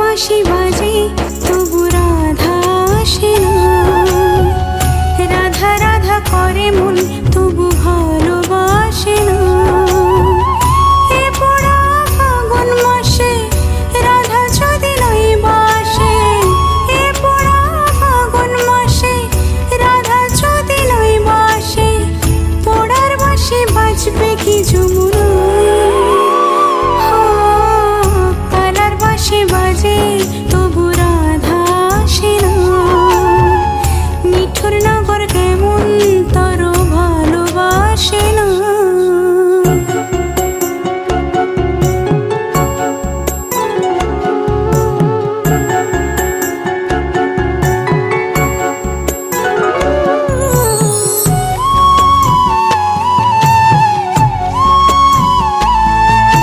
বাঁশি বাজে তবু রাধা আসে না, রাধা রাধা করে মন তবু ভালোবাসে না। এ পোড়া ফাগুন মাসে রাধা যদি নই বাসে, এ পোড়া ফাগুন মাসে রাধা যদি নই বাসে, পোড়ার বাঁশি বাজবে কি যমুনা, কালার বাঁশি বাজে